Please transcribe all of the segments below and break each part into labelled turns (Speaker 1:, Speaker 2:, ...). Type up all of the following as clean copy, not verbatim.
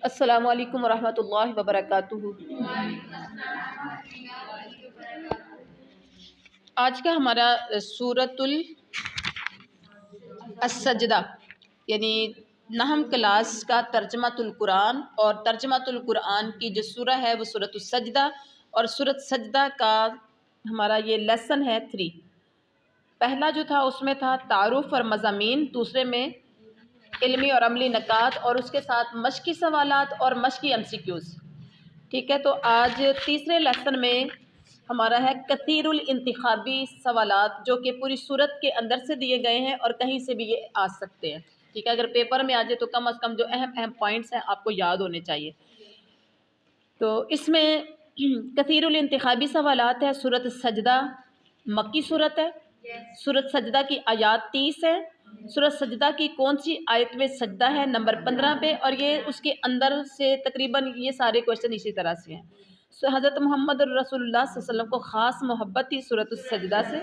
Speaker 1: السلام علیکم ورحمۃ اللہ وبرکاتہ۔ آج کا ہمارا سورۃ السجدہ یعنی نہم کلاس کا ترجمۃ القرآن، اور ترجمۃ القرآن کی جو سورہ ہے وہ سورۃ السجدہ، اور سورۃ سجدہ کا ہمارا یہ لیسن ہے 3۔ پہلا جو تھا اس میں تھا تعارف اور مضامین، دوسرے میں علمی اور عملی نکات، اور اس کے ساتھ مشقی سوالات اور مشقی MCQs۔ ٹھیک ہے، تو آج تیسرے لیسن میں ہمارا ہے کثیر الانتخابی سوالات، جو کہ پوری صورت کے اندر سے دیے گئے ہیں اور کہیں سے بھی یہ آ سکتے ہیں۔ ٹھیک ہے، اگر پیپر میں آ جائے تو کم از کم جو اہم پوائنٹس ہیں آپ کو یاد ہونے چاہیے۔ تو اس میں کثیر الانتخابی سوالات ہے۔ سورۃ السجدہ مکی صورت ہے۔ سورۃ سجدہ کی آیات 30 ہے۔ سورۃ سجدہ کی کون سی آیت میں سجدہ ہے؟ نمبر 15 پہ، اور یہ اس کے اندر سے تقریباً یہ سارے کوشچن اسی طرح سے ہیں۔ حضرت محمد رسول اللہ صلی اللہ علیہ وسلم کو خاص محبت تھی سورۃ السجدہ سے۔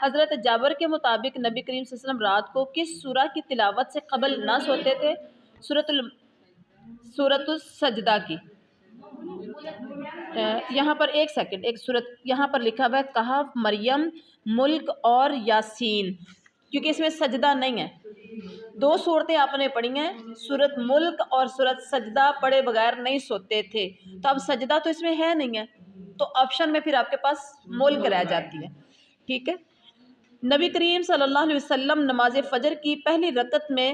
Speaker 1: حضرت جابر کے مطابق نبی کریم صلی اللہ علیہ وسلم رات کو کس سورہ کی تلاوت سے قبل نہ سوتے تھے؟ سورۃ السجدہ کی۔ یہاں پر ایک سیکنڈ، ایک سورت یہاں پر لکھا ہوا ہے کہف، مریم، ملک اور یاسین، کیونکہ اس میں سجدہ نہیں ہے۔ دو صورتیں آپ نے پڑھی ہیں، سورت ملک اور سورت سجدہ پڑھے بغیر نہیں سوتے تھے، تو اب سجدہ تو اس میں ہے نہیں ہے، تو آپشن میں پھر آپ کے پاس ملک رہ جاتی ہے۔ ٹھیک ہے، نبی کریم صلی اللہ علیہ وسلم نماز فجر کی پہلی رکعت میں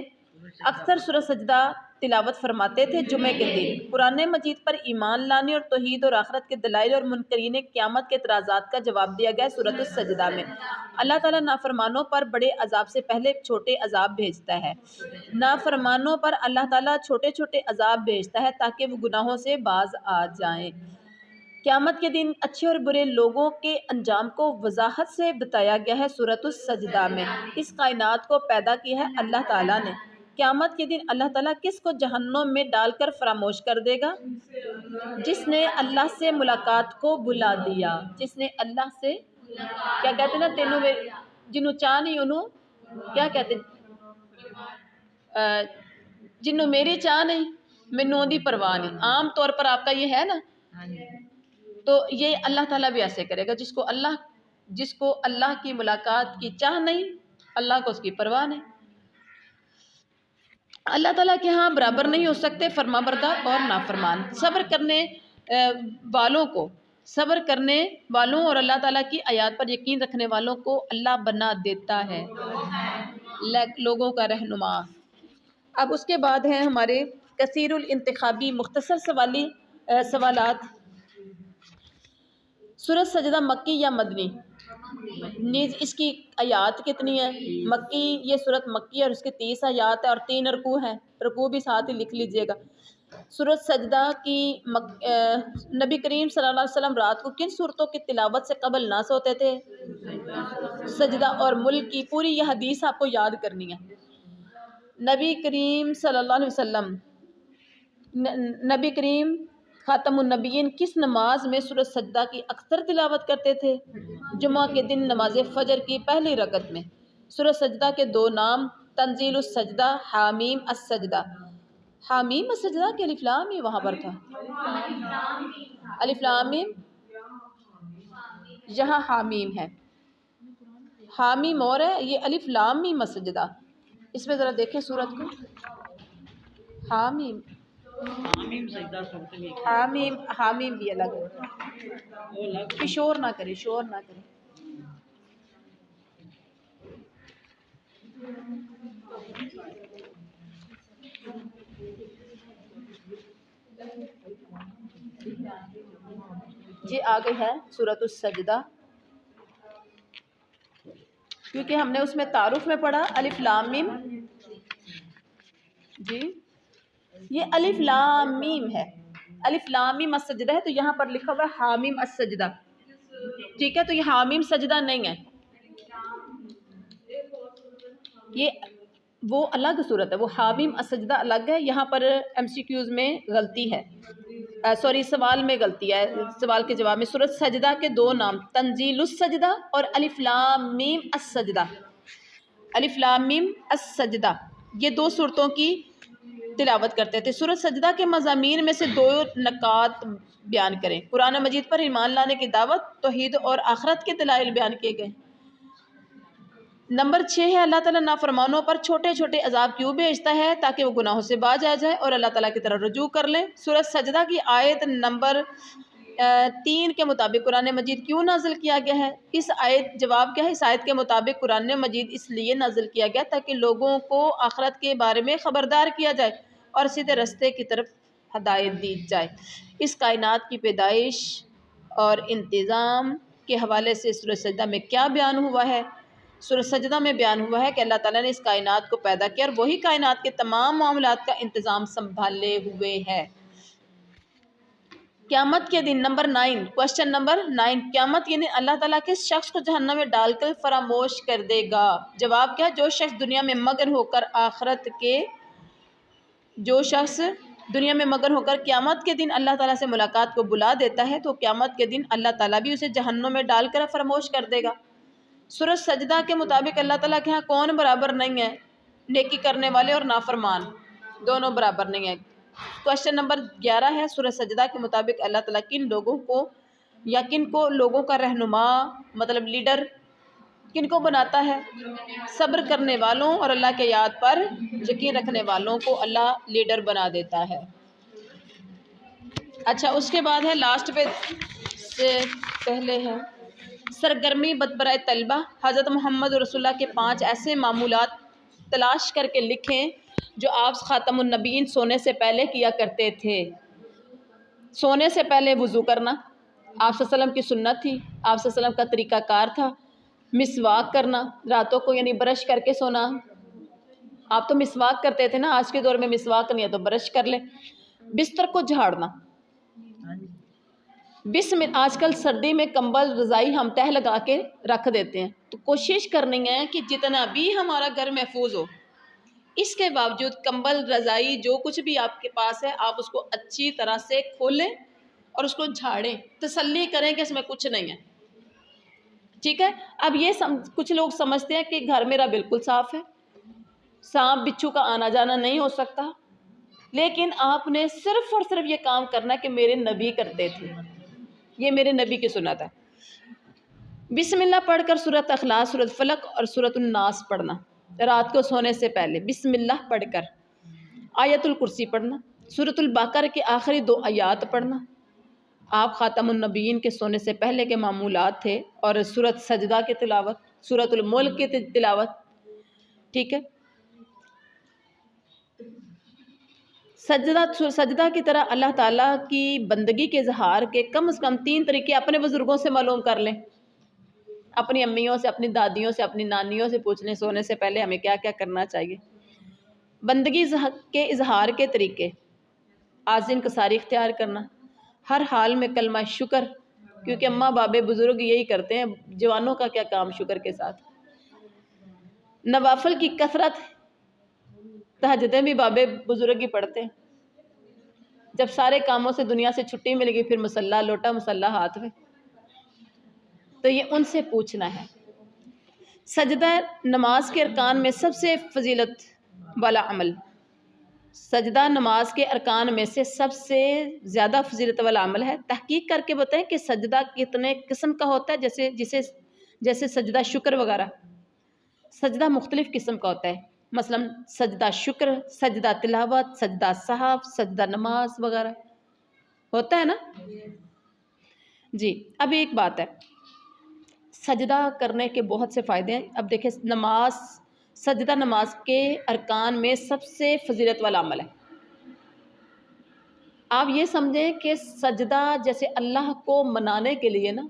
Speaker 1: اکثر سورۃ سجدہ تلاوت فرماتے تھے جمعے کے دن۔ قرآن مجید پر ایمان لانے اور توحید اور آخرت کے دلائل اور منکرین قیامت کے اعتراضات کا جواب دیا گیا سورۃ السجدہ میں۔ اللہ تعالیٰ نافرمانوں پر بڑے عذاب سے پہلے چھوٹے عذاب بھیجتا ہے۔ نافرمانوں پر اللہ تعالیٰ چھوٹے چھوٹے عذاب بھیجتا ہے تاکہ وہ گناہوں سے باز آ جائیں۔ قیامت کے دن اچھے اور برے لوگوں کے انجام کو وضاحت سے بتایا گیا ہے سورۃ السجدہ میں۔ اس کائنات کو پیدا کیا ہے اللہ تعالیٰ نے۔ قیامت کے دن اللہ تعالیٰ کس کو جہنم میں ڈال کر فراموش کر دے گا؟ جس نے اللہ سے ملاقات کو بلا دیا۔ جس نے اللہ سے کیا کہتے ہیں نا، تینوں میں جنوں چاہ نہیں انہوں کیا کہتے جنوں میری چاہ نہیں مینوں دی پرواہ نہیں۔ عام طور پر آپ کا یہ ہے نا، تو یہ اللہ تعالیٰ بھی ایسے کرے گا جس کو اللہ کی ملاقات کی چاہ نہیں، اللہ کو اس کی پرواہ نہیں۔ اللہ تعالیٰ کے ہاں برابر نہیں ہو سکتے فرما بردار اور نافرمان۔ صبر کرنے والوں اور اللہ تعالیٰ کی آیات پر یقین رکھنے والوں کو اللہ بنا دیتا ہے لوگوں کا رہنما۔ اب اس کے بعد ہیں ہمارے کثیر الانتخابی مختصر سوالات۔ سورۃ سجدہ مکی یا مدنی؟ نیز اس کی آیات کتنی ہے؟ مکی، یہ سورت مکی اور اس کے 30 آیات ہے اور 3 رکوع ہیں، رکوع بھی ساتھ ہی لکھ لیجئے گا۔ سورۃ سجدہ کی نبی کریم صلی اللہ علیہ وسلم رات کو کن صورتوں کی تلاوت سے قبل نہ سوتے تھے؟ سجدہ اور ملک کی پوری یہ حدیث آپ کو یاد کرنی ہے۔ نبی کریم صلی اللہ علیہ وسلم، نبی کریم خاتم النبیین کس نماز میں سورۃ سجدہ کی اکثر تلاوت کرتے تھے؟ جمعہ کے دن نماز فجر کی پہلی رکعت میں۔ سورۃ سجدہ کے 2 نام، تنزیل السجدہ، حامیم السجدہ۔ حامیم السجدہ کہ الف لام میم وہاں پر تھا؟ الف لام میم، یہاں حامیم ہے، حامیم اور ہے، یہ الف لام میم السجدہ۔ اس میں ذرا دیکھیں سورت کو، حامیم حامیم بھی الگ ہے، شور نہ کرے شور نہ کرے۔ یہ آگے ہے سورۃ السجدہ، کیونکہ ہم نے اس میں تعارف میں پڑھا الف لام میم، جی یہ الف لام میم ہے، الف لام میم السجدہ ہے، تو یہاں پر لکھا ہوا ہے حامیم السجدہ۔ ٹھیک ہے، تو یہ حامیم سجدہ نہیں ہے، یہ وہ الگ صورت ہے، وہ حامیم السجدہ الگ ہے۔ یہاں پر MCQs میں غلطی ہے، سوال میں غلطی ہے، سوال کے جواب میں۔ سورۃ سجدہ کے 2 نام، تنزیل السجدہ اور الف لام میم السجدہ۔ الف لام میم السجدہ، یہ 2 صورتوں کی تلاوت کرتے تھے۔ سورۃ سجدہ کے مضامین میں سے 2 نکات بیان کریں۔ قرآن مجید پر ایمان لانے کی دعوت، توحید اور آخرت کے دلائل بیان کیے گئے۔ نمبر 6 ہے اللہ تعالیٰ نافرمانوں پر چھوٹے چھوٹے عذاب کیوں بھیجتا ہے؟ تاکہ وہ گناہوں سے باز آ جائے اور اللہ تعالیٰ کی طرف رجوع کر لیں۔ سورۃ سجدہ کی آیت نمبر 3 کے مطابق قرآن مجید کیوں نازل کیا گیا ہے؟ اس آیت جواب کیا ہے؟ اس آیت کے مطابق قرآن مجید اس لیے نازل کیا گیا تاکہ لوگوں کو آخرت کے بارے میں خبردار کیا جائے اور سیدھے رستے کی طرف ہدایت دی جائے۔ اس کائنات کی پیدائش اور انتظام کے حوالے سے سورۃ سجدہ میں کیا بیان ہوا ہے؟ سورۃ سجدہ میں بیان ہوا ہے کہ اللہ تعالیٰ نے اس کائنات کو پیدا کیا اور وہی کائنات کے تمام معاملات کا انتظام سنبھالے ہوئے ہے۔ قیامت کے دن نمبر 9، کوشچن نمبر 9، قیامت کے دن اللہ تعالیٰ کس شخص کو جہنم میں ڈال کر فراموش کر دے گا؟ جواب کیا؟ جو شخص دنیا میں مگن ہو کر قیامت کے دن اللہ تعالیٰ سے ملاقات کو بلا دیتا ہے تو قیامت کے دن اللہ تعالیٰ بھی اسے جہنم میں ڈال کر فراموش کر دے گا۔ سورۃ سجدہ کے مطابق اللہ تعالیٰ کے ہاں کون برابر نہیں ہے؟ نیکی کرنے والے اور نافرمان دونوں برابر نہیں ہیں۔ کوشچن نمبر 11 ہے سورۃ سجدہ کے مطابق اللہ تعالیٰ کن لوگوں کو یا کن کو لوگوں کا رہنما مطلب لیڈر کن کو بناتا ہے؟ صبر کرنے والوں اور اللہ کے یاد پر یقین رکھنے والوں کو اللہ لیڈر بنا دیتا ہے۔ اچھا، اس کے بعد ہے لاسٹ پہ سے پہلے ہے سرگرمی بدبرائے طلبہ۔ حضرت محمد رسول اللہ کے 5 ایسے معمولات تلاش کر کے لکھیں جو آپ خاتم النبیین سونے سے پہلے کیا کرتے تھے۔ سونے سے پہلے وضو کرنا آپ صلی اللہ علیہ وسلم کی سنت تھی، آپ صلی اللہ علیہ وسلم کا طریقہ کار تھا۔ مسواک کرنا راتوں کو یعنی برش کر کے سونا، آپ تو مسواک کرتے تھے نا، آج کے دور میں مسواک نہیں ہے تو برش کر لیں۔ بستر کو جھاڑنا، آج کل سردی میں کمبل رضائی ہم تہہ لگا کے رکھ دیتے ہیں، تو کوشش کرنی ہے کہ جتنا بھی ہمارا گھر محفوظ ہو اس کے باوجود کمبل رضائی جو کچھ بھی آپ کے پاس ہے آپ اس کو اچھی طرح سے کھولیں اور اس کو جھاڑیں، تسلی کریں کہ اس میں کچھ نہیں ہے، ٹھیک ہے۔ اب یہ کچھ لوگ سمجھتے ہیں کہ گھر میرا بالکل صاف ہے، سانپ بچھو کا آنا جانا نہیں ہو سکتا، لیکن آپ نے صرف اور صرف یہ کام کرنا ہے کہ میرے نبی کرتے تھے، یہ میرے نبی کی سنت ہے۔ بسم اللہ پڑھ کر سورۃ اخلاص، سورۃ فلق اور سورۃ الناس پڑھنا رات کو سونے سے پہلے، بسم اللہ پڑھ کر آیت الکرسی پڑھنا، سورۃ البقرہ کے آخری 2 آیات پڑھنا آپ خاتم النبیین کے سونے سے پہلے کے معمولات تھے، اور سورۃ سجدہ کی تلاوت، سورۃ الملک کی تلاوت، ٹھیک ہے۔ سجدہ کی طرح اللہ تعالیٰ کی بندگی کے اظہار کے کم از کم 3 طریقے اپنے بزرگوں سے معلوم کر لیں، اپنی امیوں سے، اپنی دادیوں سے، اپنی نانیوں سے پوچھ لیں سونے سے پہلے ہمیں کیا کیا کرنا چاہیے۔ بندگی کے اظہار کے طریقے، آذن انکساری اختیار کرنا، ہر حال میں کلمہ شکر، کیونکہ اماں بابے بزرگ یہی کرتے ہیں، جوانوں کا کیا کام شکر کے ساتھ۔ نوافل کی کثرت، تہجدیں بھی بابے بزرگ ہی پڑھتے ہیں، جب سارے کاموں سے دنیا سے چھٹی مل گئی پھر مصلی لوٹا مصلی ہاتھ میں، تو یہ ان سے پوچھنا ہے۔ سجدہ نماز کے ارکان میں سب سے فضیلت والا عمل، سجدہ نماز کے ارکان میں سے سب سے زیادہ فضیلت والا عمل ہے۔ تحقیق کر کے بتائیں کہ سجدہ کتنے قسم کا ہوتا ہے، جیسے سجدہ شکر وغیرہ، سجدہ مختلف قسم کا ہوتا ہے، مثلا سجدہ شکر، سجدہ تلاوت، سجدہ سہو، سجدہ نماز وغیرہ ہوتا ہے نا جی۔ اب ایک بات ہے، سجدہ کرنے کے بہت سے فائدے ہیں۔ اب دیکھیں سجدہ نماز کے ارکان میں سب سے فضیلت والا عمل ہے۔ آپ یہ سمجھیں کہ سجدہ جیسے اللہ کو منانے کے لیے نا،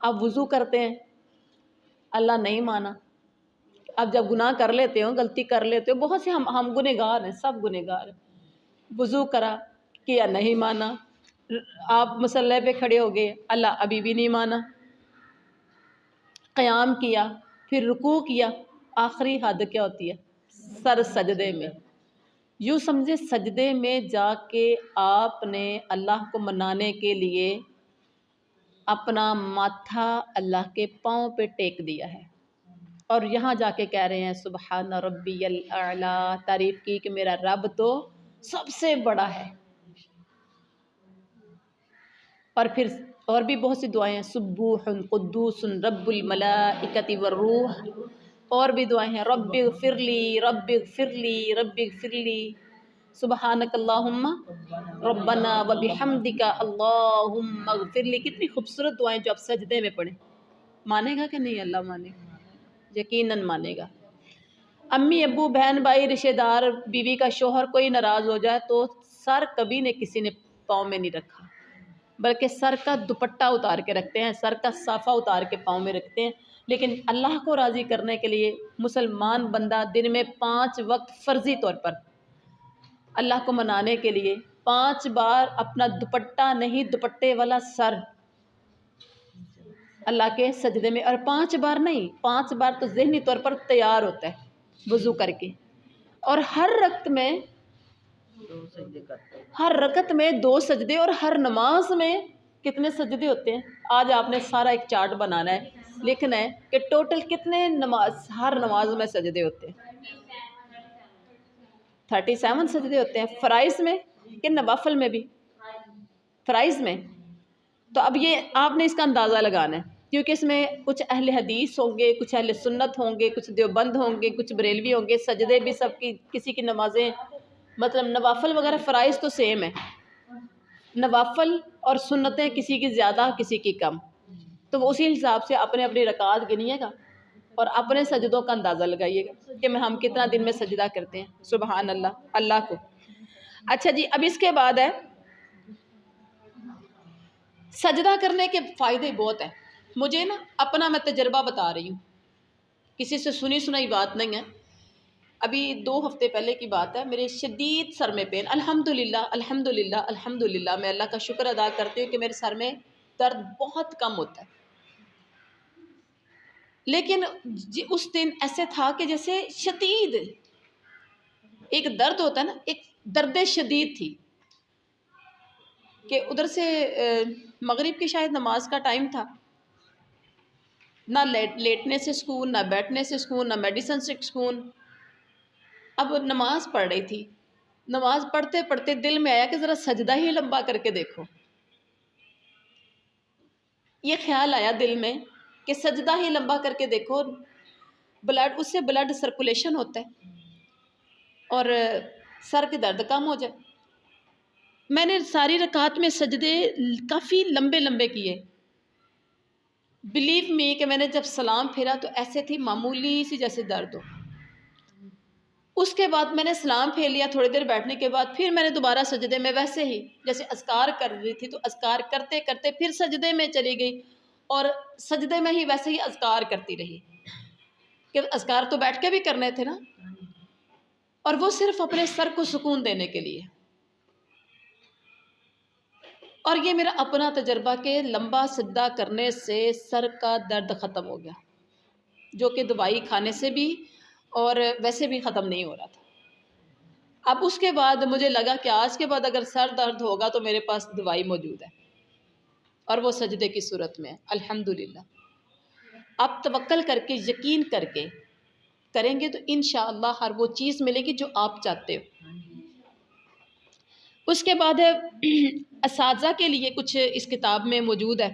Speaker 1: آپ وضو کرتے ہیں، اللہ نہیں مانا، آپ جب گناہ کر لیتے ہو، غلطی کر لیتے ہو، بہت سے ہم گنہگار ہیں، سب گنہگار ہیں، وضو کرا کیا نہیں مانا، آپ مصلی پہ کھڑے ہو گئے، اللہ ابھی بھی نہیں مانا، قیام کیا، پھر رکوع کیا، آخری حد کیا ہوتی ہے؟ سر سجدے میں۔ یوں سمجھے سجدے میں جا کے آپ نے اللہ کو منانے کے لیے اپنا ماتھا اللہ کے پاؤں پہ ٹیک دیا ہے، اور یہاں جا کے کہہ رہے ہیں سبحان ربی الاعلیٰ، تعریف کی کہ میرا رب تو سب سے بڑا ہے۔ اور پھر اور بھی بہت سی دعائیں ہیں، سبوح قدوس رب الملائکۃ والروح، اور بھی دعائیں ہیں، رب اغفر لی رب اغفر لی رب اغفر لی، سبحانک اللہم ربنا وبحمدک اللہم اغفر لی۔ کتنی خوبصورت دعائیں جو آپ سجدے میں پڑھیں۔ مانے گا کہ نہیں؟ اللہ مانے گا، یقیناً مانے گا۔ امی ابو بہن بھائی رشتہ دار بیوی کا شوہر کوئی ناراض ہو جائے تو سر کبھی نے کسی نے پاؤں میں نہیں رکھا، بلکہ سر کا دوپٹہ اتار کے رکھتے ہیں، سر کا صافہ اتار کے پاؤں میں رکھتے ہیں۔ لیکن اللہ کو راضی کرنے کے لیے مسلمان بندہ دن میں 5 وقت فرضی طور پر اللہ کو منانے کے لیے 5 بار اپنا دوپٹہ نہیں، دوپٹے والا سر اللہ کے سجدے میں، اور 5 بار نہیں، 5 بار تو ذہنی طور پر تیار ہوتا ہے وضو کر کے، اور ہر رکعت میں 2 سجدے، اور ہر نماز میں کتنے سجدے ہوتے ہیں؟ آج آپ نے سارا ایک چارٹ بنانا ہے، لکھنا ہے کہ ٹوٹل کتنے ہر نماز میں سجدے ہوتے ہیں۔ 37 سجدے ہوتے ہیں فرائض میں کہ نوافل میں بھی؟ فرائض میں۔ تو اب یہ آپ نے اس کا اندازہ لگانا ہے، کیونکہ اس میں کچھ اہل حدیث ہوں گے، کچھ اہل سنت ہوں گے، کچھ دیوبند ہوں گے، کچھ بریلوی ہوں گے، سجدے بھی سب کی، کسی کی نمازیں مطلب نوافل وغیرہ فرائض تو سیم ہے، نوافل اور سنتیں کسی کی زیادہ کسی کی کم، تو وہ اسی حساب سے اپنے اپنی رکعات گنیے گا اور اپنے سجدوں کا اندازہ لگائیے گا کہ ہم کتنا دن میں سجدہ کرتے ہیں سبحان اللہ اللہ کو۔ اچھا جی، اب اس کے بعد ہے سجدہ کرنے کے فائدے بہت ہیں۔ مجھے نا اپنا میں تجربہ بتا رہی ہوں، کسی سے سنی سنائی بات نہیں ہے۔ ابھی 2 ہفتے پہلے کی بات ہے، میرے شدید سر میں پین، الحمدللہ الحمدللہ الحمدللہ، میں اللہ کا شکر ادا کرتی ہوں کہ میرے سر میں درد بہت کم ہوتا ہے، لیکن اس دن ایسے تھا کہ جیسے شدید ایک درد ہوتا ہے نا، ایک درد شدید تھی کہ ادھر سے مغرب کی شاید نماز کا ٹائم تھا، نہ لیٹنے سے سکون، نہ بیٹھنے سے سکون، نہ میڈیسن سے سکون۔ اب نماز پڑھ رہی تھی، نماز پڑھتے پڑھتے دل میں آیا کہ ذرا سجدہ ہی لمبا کر کے دیکھو، یہ خیال آیا دل میں کہ سجدہ ہی لمبا کر کے دیکھو، بلڈ، اس سے بلڈ سرکولیشن ہوتا ہے اور سر کے درد کم ہو جائے۔ میں نے ساری رکعات میں سجدے کافی لمبے لمبے کیے، بلیو می کہ میں نے جب سلام پھیرا تو ایسے تھی معمولی سی جیسے درد ہو۔ اس کے بعد میں نے سلام پھیر لیا، تھوڑی دیر بیٹھنے کے بعد پھر میں نے دوبارہ سجدے میں ویسے ہی جیسے اذکار کر رہی تھی، تو اذکار کرتے کرتے پھر سجدے میں چلی گئی، اور سجدے میں ہی ویسے ہی اذکار کرتی رہی، کہ اذکار تو بیٹھ کے بھی کرنے تھے نا، اور وہ صرف اپنے سر کو سکون دینے کے لیے۔ اور یہ میرا اپنا تجربہ کہ لمبا سجدہ کرنے سے سر کا درد ختم ہو گیا، جو کہ دوائی کھانے سے بھی اور ویسے بھی ختم نہیں ہو رہا تھا۔ اب اس کے بعد مجھے لگا کہ آج کے بعد اگر سر درد ہوگا تو میرے پاس دوائی موجود ہے، اور وہ سجدے کی صورت میں ہے، الحمدللہ۔ آپ توکل کر کے، یقین کر کے کریں گے تو انشاءاللہ ہر وہ چیز ملے گی جو آپ چاہتے ہو۔ اس کے بعد ہے اساتذہ کے لیے کچھ اس کتاب میں موجود ہے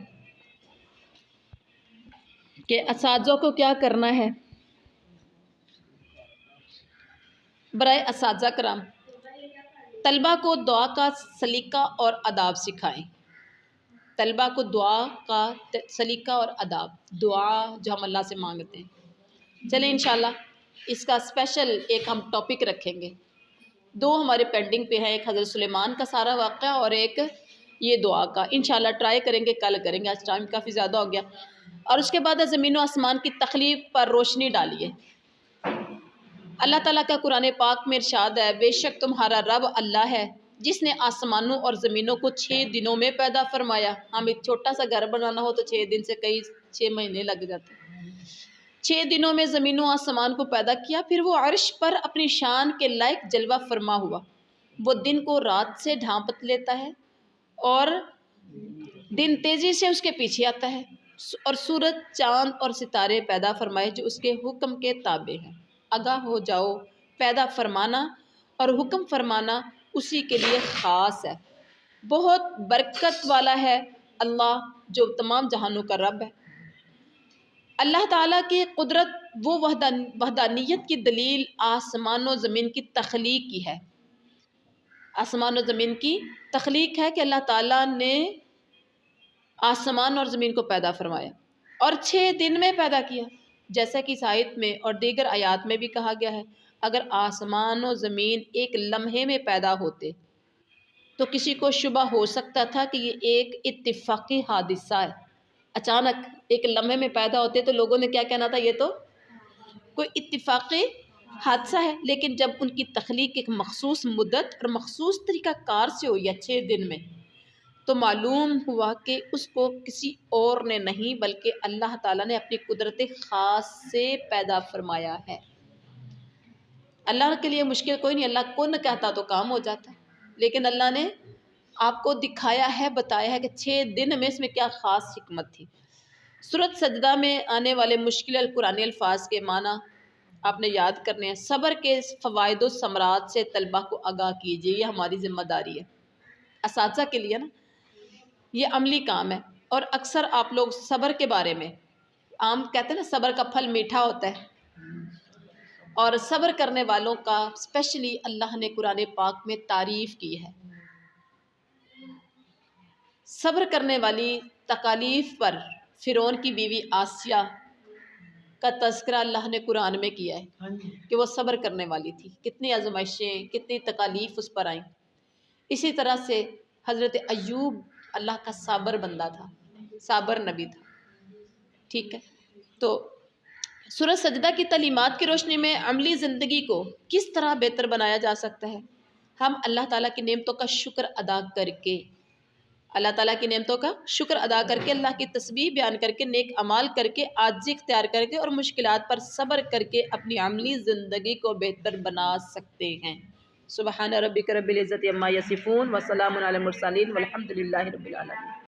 Speaker 1: کہ اساتذہ کو کیا کرنا ہے۔ برائے اساتذہ کرام، طلبہ کو دعا کا سلیقہ اور آداب سکھائیں۔ طلبہ کو دعا کا سلیقہ اور آداب، دعا جو ہم اللہ سے مانگتے ہیں، چلیں انشاءاللہ اس کا اسپیشل ایک ہم ٹاپک رکھیں گے۔ 2 ہمارے پینڈنگ پہ ہیں، ایک حضرت سلیمان کا سارا واقعہ اور ایک یہ دعا کا، انشاءاللہ ٹرائی کریں گے، کل کریں گے، آج ٹائم کافی زیادہ ہو گیا۔ اور اس کے بعد زمین و آسمان کی تخلیق پر روشنی ڈالیے۔ اللہ تعالیٰ کا قرآن پاک میں ارشاد ہے، بے شک تمہارا رب اللہ ہے جس نے آسمانوں اور زمینوں کو 6 دنوں میں پیدا فرمایا۔ ہم ایک چھوٹا سا گھر بنانا ہو تو 6 دن سے کئی 6 مہینے لگ جاتے ہیں۔ 6 دنوں میں زمینوں آسمان کو پیدا کیا، پھر وہ عرش پر اپنی شان کے لائق جلوہ فرما ہوا، وہ دن کو رات سے ڈھانپ لیتا ہے اور دن تیزی سے اس کے پیچھے آتا ہے، اور سورج، چاند اور ستارے پیدا فرمائے جو اس کے حکم کے تابع ہیں۔ آگاہ ہو جاؤ، پیدا فرمانا اور حکم فرمانا اسی کے لیے خاص ہے۔ بہت برکت والا ہے اللہ جو تمام جہانوں کا رب ہے۔ اللہ تعالیٰ کی قدرت وہ وحدانیت کی دلیل آسمان و زمین کی تخلیق کی ہے۔ آسمان و زمین کی تخلیق ہے کہ اللہ تعالیٰ نے آسمان اور زمین کو پیدا فرمایا اور 6 دن میں پیدا کیا، جیسا کہ اس آیت میں اور دیگر آیات میں بھی کہا گیا ہے۔ اگر آسمان و زمین ایک لمحے میں پیدا ہوتے تو کسی کو شبہ ہو سکتا تھا کہ یہ ایک اتفاقی حادثہ ہے۔ اچانک ایک لمحے میں پیدا ہوتے تو لوگوں نے کیا کہنا تھا، یہ تو کوئی اتفاقی حادثہ ہے۔ لیکن جب ان کی تخلیق ایک مخصوص مدت اور مخصوص طریقہ کار سے ہوئی ہے 6 دن میں، تو معلوم ہوا کہ اس کو کسی اور نے نہیں بلکہ اللہ تعالیٰ نے اپنی قدرت خاص سے پیدا فرمایا ہے۔ اللہ کے لیے مشکل کوئی نہیں، اللہ کن کہتا تو کام ہو جاتا، لیکن اللہ نے آپ کو دکھایا ہے، بتایا ہے کہ 6 دن میں اس میں کیا خاص حکمت تھی۔ سورۃ سجدہ میں آنے والے مشکل القرآنی الفاظ کے معنی آپ نے یاد کرنے ہیں۔ صبر کے فوائد و ثمرات سے طلبہ کو آگاہ کیجیے، یہ ہماری ذمہ داری ہے اساتذہ کے لیے نا، یہ عملی کام ہے۔ اور اکثر آپ لوگ صبر کے بارے میں عام کہتے ہیں نا، صبر کا پھل میٹھا ہوتا ہے، اور صبر کرنے والوں کا اسپیشلی اللہ نے قرآن پاک میں تعریف کی ہے۔ صبر کرنے والی تکالیف پر فرعون کی بیوی آسیہ کا تذکرہ اللہ نے قرآن میں کیا ہے کہ وہ صبر کرنے والی تھی، کتنی آزمائشیں، کتنی تکالیف اس پر آئیں۔ اسی طرح سے حضرت ایوب اللہ کا صابر بندہ تھا، صابر نبی تھا، ٹھیک ہے۔ تو سورۃ سجدہ کی تعلیمات کی روشنی میں عملی زندگی کو کس طرح بہتر بنایا جا سکتا ہے؟ ہم اللہ تعالیٰ کی نعمتوں کا شکر ادا کر کے، اللہ تعالیٰ کی نعمتوں کا شکر ادا کر کے، اللہ کی تسبیح بیان کر کے، نیک اعمال کر کے، عاجزی اختیار کر کے اور مشکلات پر صبر کر کے اپنی عملی زندگی کو بہتر بنا سکتے ہیں۔ سبحان ربک رب العزت عما یصفون وسلام علی المرسلین والحمد للہ رب العالمین۔